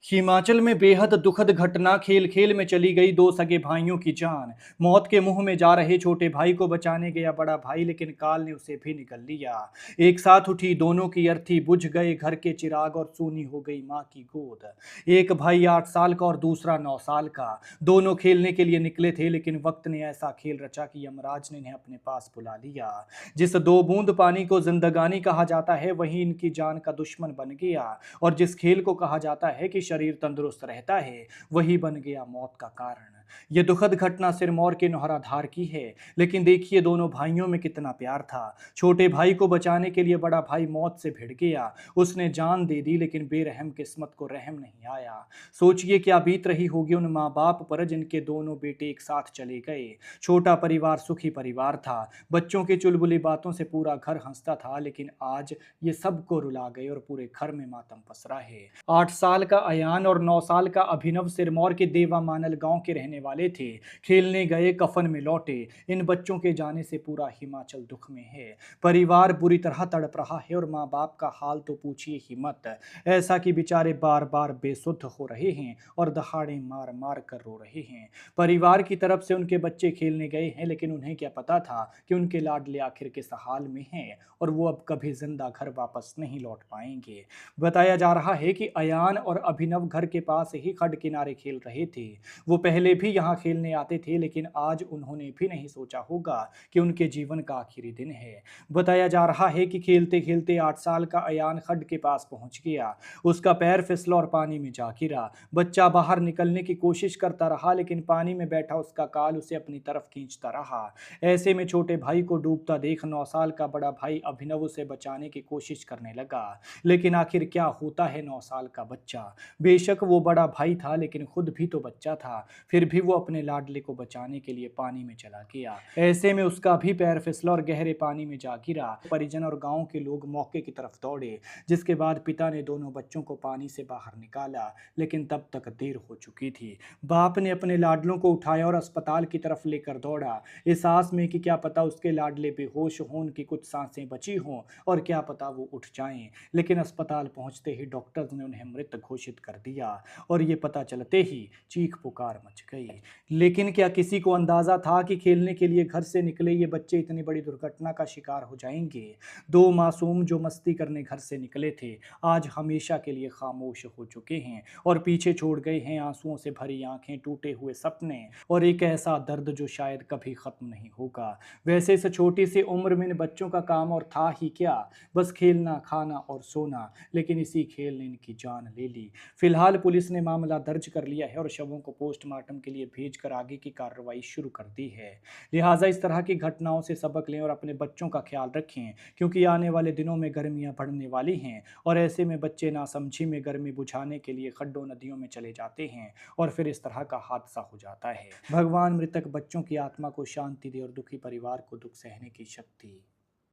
हिमाचल में बेहद दुखद घटना। खेल खेल में चली गई दो सगे भाइयों की जान। मौत के मुंह में जा रहे छोटे भाई को बचाने गया बड़ा भाई, लेकिन काल ने उसे भी निगल लिया। एक साथ उठी दोनों की अर्थी, बुझ गए घर के चिराग और सूनी हो गई माँ की गोद। एक भाई 8 साल का और दूसरा 9 साल का। दोनों खेलने के लिए निकले थे, लेकिन वक्त ने ऐसा खेल रचा कि यमराज ने इन्हें अपने पास बुला लिया। जिस दो बूंद पानी को जिंदगानी कहा जाता है, वही इनकी जान का दुश्मन बन गया। और जिस खेल को कहा जाता है कि शरीर तंदुरुस्त रहता है, वही बन गया मौत का कारण। यह दुखद घटना सिरमौर के नौहराधार की है, लेकिन देखिए दोनों भाइयों में कितना प्यार था। छोटे भाई को बचाने के लिए बड़ा भाई मौत से भिड़ गया। उसने जान दे दी, लेकिन बेरहम किस्मत को रहम नहीं आया। सोचिए क्या बीत रही होगी उन माँ बाप पर जिनके दोनों बेटे एक साथ चले गए। छोटा परिवार सुखी परिवार था। बच्चों की चुलबुली बातों से पूरा घर हंसता था, लेकिन आज ये सबको रुला गए और पूरे घर में मातम पसरा है। 8 साल का अयान और 9 साल का अभिनव सिरमौर के देवा मानल गांव के रहने वाले थे। खेलने गए, कफन में लौटे। इन बच्चों के जाने से पूरा हिमाचल दुख में है। परिवार बुरी तरह तड़प रहा है और माँ बाप का हाल तो पूछिए ही मत। ऐसा कि बेचारे बार बार बेसुध हो रहे हैं और दहाड़े मार मार कर रो रहे हैं। परिवार की तरफ से उनके बच्चे खेलने गए हैं, लेकिन उन्हें क्या पता था कि उनके लाडले आखिर किस हाल में हैं और वो अब कभी जिंदा घर वापस नहीं लौट पाएंगे। बताया जा रहा है कि अयान और अभिनव घर के पास ही खड किनारे खेल रहे थे। वो पहले भी यहाँ खेलने आते थे, लेकिन आज उन्होंने भी नहीं सोचा होगा कि उनके जीवन का आखिरी दिन है। बताया जा रहा है कि खेलते खेलते 8 साल का अयान खड के पास पहुंच गया। उसका पैर फिसला और पानी में जा गिरा। बच्चा बाहर निकलने की कोशिश करता रहा, लेकिन पानी में बैठा उसका काल उसे अपनी तरफ खींचता रहा। ऐसे में छोटे भाई को डूबता देख 9 साल का बड़ा भाई अभिनव उसे बचाने की कोशिश करने लगा। लेकिन आखिर क्या होता है 9 साल का बच्चा। बेशक वो बड़ा भाई था, लेकिन खुद भी तो बच्चा था। फिर भी वो अपने लाडले को बचाने के लिए पानी में चला गया। ऐसे में उसका भी पैर फिसला और गहरे पानी में जा गिरा। परिजन और गांव के लोग मौके की तरफ दौड़े, जिसके बाद पिता ने दोनों बच्चों को पानी से बाहर निकाला, लेकिन तब तक देर हो चुकी थी। बाप ने अपने लाडलों को उठाया और अस्पताल की तरफ लेकर दौड़ा, इस आस में कि क्या पता उसके लाडले बेहोश हों, उनकी कुछ सांसें बची हों और क्या पता वो उठ जाएं। लेकिन अस्पताल पहुंचते ही डॉक्टर्स ने उन्हें मृत घोषित कर दिया और ये पता चलते ही चीख पुकार मच गई। लेकिन क्या किसी को अंदाजा था कि खेलने के लिए घर से निकले ये बच्चे इतनी बड़ी दुर्घटना का शिकार हो जाएंगे। दो मासूम जो मस्ती करने घर से निकले थे, आज हमेशा के लिए खामोश हो चुके हैं और पीछे छोड़ गए हैं आंसुओं से भरी आंखें, टूटे हुए सपने और एक ऐसा दर्द जो शायद कभी खत्म नहीं होगा। वैसे इस छोटी सी उम्र में इन बच्चों का काम और था ही क्या, बस खेलना, खाना और सोना, लेकिन इसी खेल ने इनकी जान ले ली। फिलहाल पुलिस ने मामला दर्ज कर लिया है और शवों को पोस्टमार्टम के लिए भेजकर आगे की कार्रवाई शुरू कर दी है। लिहाजा इस तरह की घटनाओं से सबक लें और अपने बच्चों का ख्याल रखें, क्योंकि आने वाले दिनों में गर्मियां बढ़ने वाली हैं और ऐसे में बच्चे नासमझी में गर्मी बुझाने के लिए खड्डों नदियों में चले जाते हैं और फिर इस तरह का हादसा हो जाता है। भगवान मृतक बच्चों की आत्मा को शांति दे और दुखी परिवार को दुख सहने की शक्ति